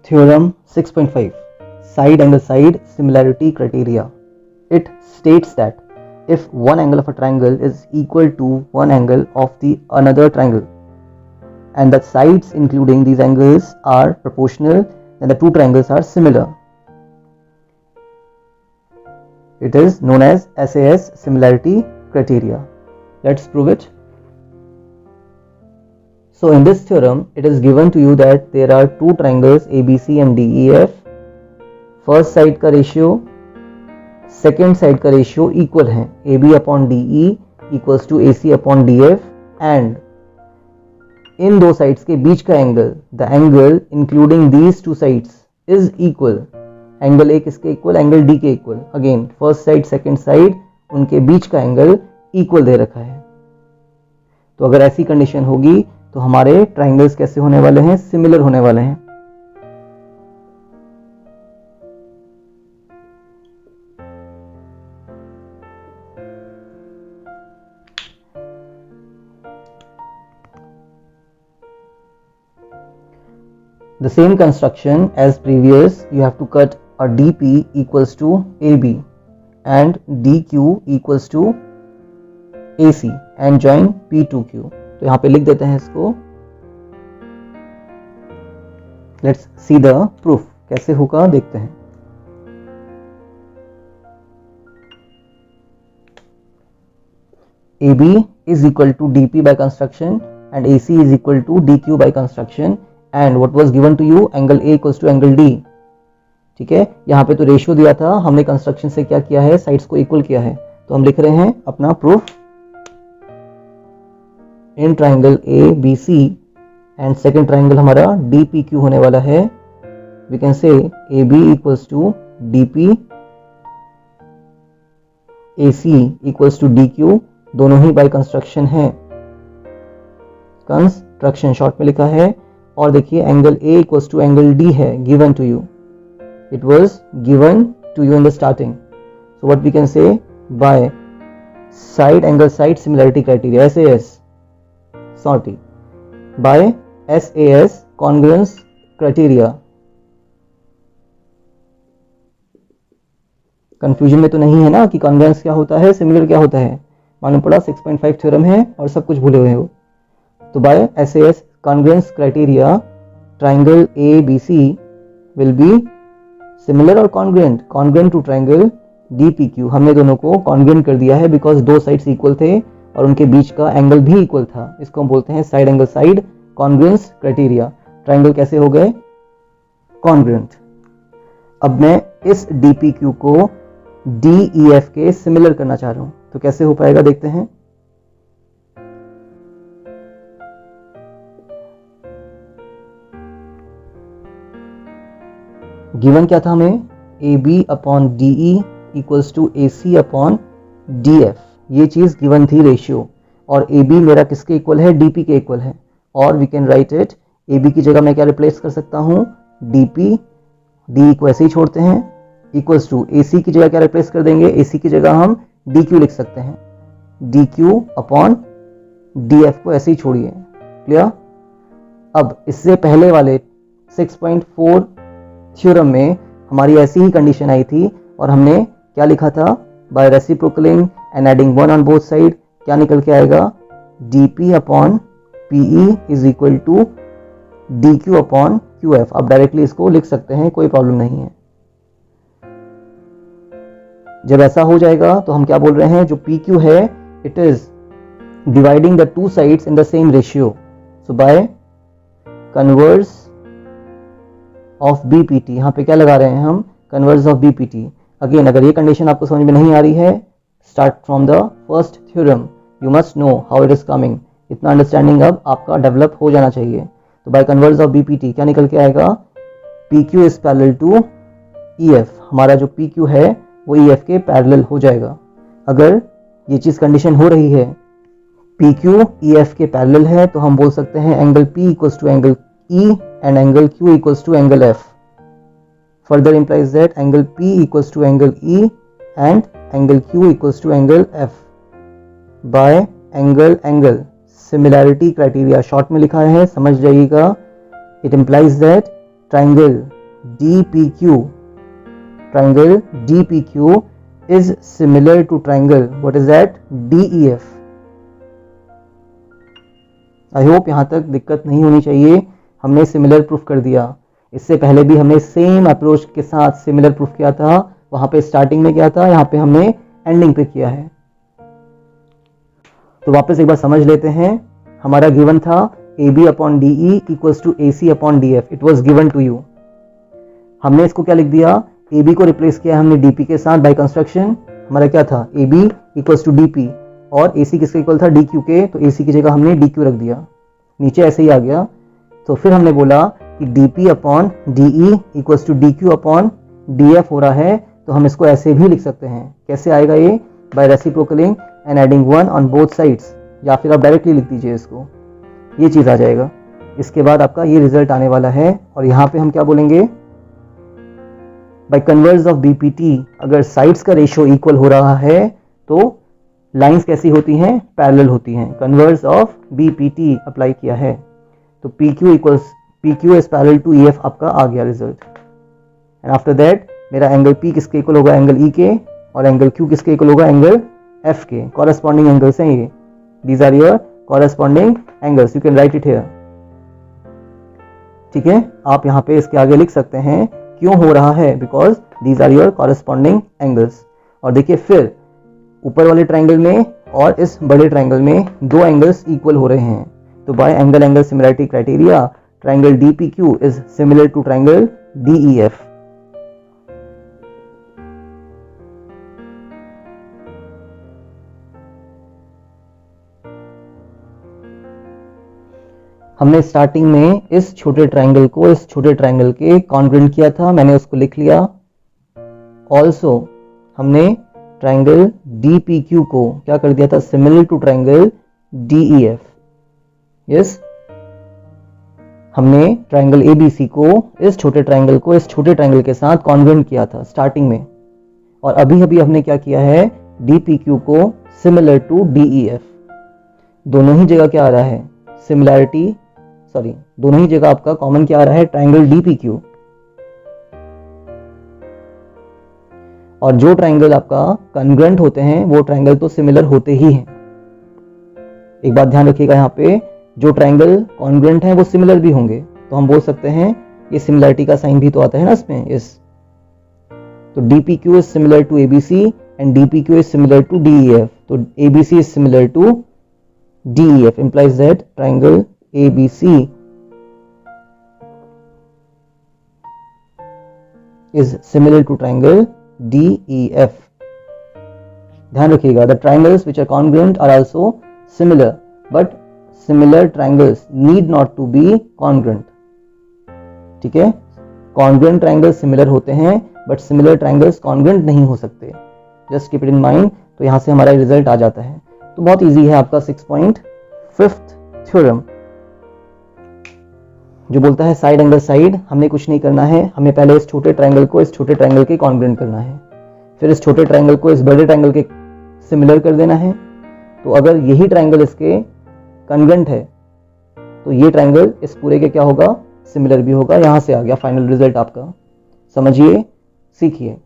Theorem 6.5 Side angle side similarity criteria. It states that if one angle of a triangle is equal to one angle of the another triangle and the sides including these angles are proportional, then the two triangles are similar. It is known as SAS similarity criteria. Let's prove it. So in this theorem, it is given to you that there are two triangles ABC and DEF. First side का ratio, second side का ratio equal है. AB upon DE equals to AC upon DF and इन दो sides के बीच का angle, the angle including these two sides is equal. Angle A किसके equal? Angle D के equal. Again, first side, second side, उनके बीच का angle equal दे रखा है. तो अगर ऐसी कंडीशन होगी तो हमारे ट्राइंगल्स कैसे होने वाले हैं? सिमिलर होने वाले हैं. The same construction as previous, you have to cut a DP equals to AB and DQ equals to AC and join P2Q. तो यहाँ पे लिख देते हैं इसको. Let's see the proof. कैसे होगा देखते हैं. AB is equal to DP by construction and AC is equal to DQ by construction and what was given to you? Angle A equals to angle D. ठीक है, यहाँ पे तो ratio दिया था, हमने कंस्ट्रक्शन से क्या किया है? साइड्स को इक्वल किया है. तो हम लिख रहे हैं अपना proof. In triangle A B C and second triangle हमारा डी पी क्यू होने वाला है. We can say A B equals to D P, A C equals to D Q, दोनों ही बाय कंस्ट्रक्शन है. कंस्ट्रक्शन शॉर्ट में लिखा है. और देखिए angle A equals to angle D है, given to you. It was given to you in the starting. So what we can से by side angle side similarity criteria SAS. Sorry, by SAS congruence criteria. Confusion में तो नहीं है ना कि congruence क्या होता है, सिमिलर क्या होता है? मालूम पड़ा 6.5 थ्योरम है और सब कुछ भूले हुए हो. तो bye SAS congruence criteria, triangle ABC will be similar और congruent to triangle DPQ. हमने दोनों को congruent कर दिया है बिकॉज दो साइड्स इक्वल थे और उनके बीच का एंगल भी इक्वल था. इसको हम बोलते हैं side angle side congruence criteria. Triangle कैसे हो गए? कॉन्ग्रुएंट. अब मैं इस DPQ को DEF के सिमिलर करना चाह रहा हूं, तो कैसे हो पाएगा देखते हैं. गिवन क्या था हमें? AB upon DE equals to AC upon DF. ये चीज गिवन थी रेशियो. और AB मेरा किसके इक्वल है? DP के इक्वल है. और we can write it, AB की जगह मैं क्या रिप्लेस कर सकता हूं? DP. D को ऐसे ही छोड़ते हैं, इक्वल्स टू AC की जगह क्या रिप्लेस कर देंगे? AC की जगह हम DQ लिख सकते हैं. DQ अपॉन DF को ऐसे ही छोड़िए. क्लियर? अब इससे पहले वाले 6.4 थ्योरम में हमारी ऐसी ही कंडीशन आई थी और हमने क्या लिखा था? By reciprocaling and adding one on both side क्या निकल के आएगा? DP upon PE is equal to DQ upon QF. आप डायरेक्टली इसको लिख सकते हैं, कोई प्रॉब्लम नहीं है. जब ऐसा हो जाएगा तो हम क्या बोल रहे हैं? जो PQ है it is dividing the two sides in the same ratio. So by converse of BPT, यहाँ पे क्या लगा रहे हैं हम? Converse of BPT. अगेन अगर ये कंडीशन आपको समझ में नहीं आ रही है, start from the first theorem. You must know how it is coming. इतना अंडरस्टैंडिंग अब आपका डेवलप हो जाना चाहिए. तो बाय कन्वर्स ऑफ BPT क्या निकल के आएगा? PQ is parallel to EF. हमारा जो PQ है वो EF के पैरेलल हो जाएगा. अगर ये चीज कंडीशन हो रही है, PQ EF के पैरेलल है, तो हम बोल सकते हैं angle P equals to angle E and angle Q equals to angle F. Further implies that angle P equals to angle E and angle Q equals to angle F. By angle similarity criteria short में लिखा है, समझ जाइएगा. It implies that triangle DPQ, triangle DPQ is similar to triangle, what is that, DEF. I hope यहाँ तक दिक्कत नहीं होनी चाहिए. हमने सिमिलर प्रूफ कर दिया. इससे पहले भी हमने सेम अप्रोच के साथ सिमिलर प्रूफ किया था. वहां पे स्टार्टिंग में किया था, यहाँ पे हमने एंडिंग पे किया है. तो वापस एक बार समझ लेते हैं. हमारा गिवन था AB upon DE equals to AC upon DF. It was given to you. हमने इसको क्या लिख दिया, AB को रिप्लेस किया हमने DP के साथ बाय कंस्ट्रक्शन. हमारा क्या था, AB इक्वल्स टू DP और AC किसके इक्वल था, DQ के. तो AC की जगह हमने DQ रख दिया. नीचे ऐसे ही आ गया. तो फिर हमने बोला कि DP upon DE equals to DQ upon DF हो रहा है. तो हम इसको ऐसे भी लिख सकते हैं. कैसे आएगा ये, by reciprocaling and adding 1 on both sides. या फिर आप डायरेक्टली लिख दीजिए इसको, ये चीज आ जाएगा. इसके बाद आपका ये रिजल्ट आने वाला है. और यहाँ पे हम क्या बोलेंगे, बाय कन्वर्स ऑफ BPT, अगर साइड्स का रेशियो इक्वल हो रहा है तो लाइंस कैसी होती हैं, पैरेलल होती हैं. कन्वर्स ऑफ BPT अप्लाई किया है तो PQ is parallel to EF आपका आ गया रिजल्ट. एंड आफ्टर दैट मेरा एंगल P किसके इक्वल होगा, एंगल E के. और एंगल Q किसके इक्वल होगा, एंगल F के. कॉरेस्पॉन्डिंग एंगल्स हैं ये. These are your corresponding angles. You can write it here. ठीक है, आप यहाँ पे इसके आगे लिख सकते हैं क्यों हो रहा है, because these are your corresponding angles. और देखिए फिर ऊपर वाले ट्राइंगल में और इस बड़े ट्राइंगल में दो एंगल्स इक्वल हो रहे हैं. तो by angle similarity criteria triangle DPQ is similar to triangle DEF. हमने स्टार्टिंग में इस छोटे ट्राइंगल को इस छोटे ट्राइंगल के कॉन्ग्रुएंट किया था, मैंने उसको लिख लिया. ऑल्सो हमने ट्राइंगल DPQ को क्या कर दिया था, similar to triangle DEF. Yes, हमने ट्राइंगल ABC को इस छोटे ट्राइंगल को इस छोटे ट्राइंगल के साथ कॉन्ग्रुएंट किया था स्टार्टिंग में. और अभी अभी हमने क्या किया है, DPQ को सिमिलर टू DEF. दोनों ही जगह क्या आ रहा है, सिमिलैरिटी, सॉरी दोनों ही जगह आपका कॉमन क्या आ रहा है, ट्राइंगल DPQ. और जो ट्राइंगल आपका कॉन्ग्रुएंट होते हैं वो ट्राइंगल तो सिमिलर होते ही हैं. एक बात ध्यान रखिएगा, यहाँ पे जो ट्राइंगल कॉन्ग्रुएंट हैं वो सिमिलर भी होंगे. तो हम बोल सकते हैं ये सिमिलरिटी का साइन भी तो आता है ना इसमें. इस तो DPQ is similar to ABC and DPQ is similar to DEF. तो ABC is similar to DEF implies that triangle ABC is similar to triangle DEF. ध्यान रखिएगा, the triangles which are congruent are also similar, but similar triangles need not to be congruent. ठीक है, congruent triangles similar होते हैं but similar triangles congruent नहीं हो सकते. Just keep it in mind. तो यहां से हमारा रिजल्ट आ जाता है. तो बहुत इजी है आपका 6.5th थ्योरम जो बोलता है साइड एंगल साइड. हमने कुछ नहीं करना है, हमें पहले इस छोटे ट्रायंगल को इस छोटे ट्रायंगल के कॉन्ग्रुएंट करना है, फिर इस छोटे ट्रायंगल को इस बड़े ट्रायंगल के सिमिलर कर देना है. तो अगर यही ट्रायंगल इसके कॉन्ग्रुएंट है तो ये ट्रायंगल इस पूरे के क्या होगा, सिमिलर भी होगा. यहां से आ गया फाइनल रिजल्ट आपका. समझिए, सीखिए.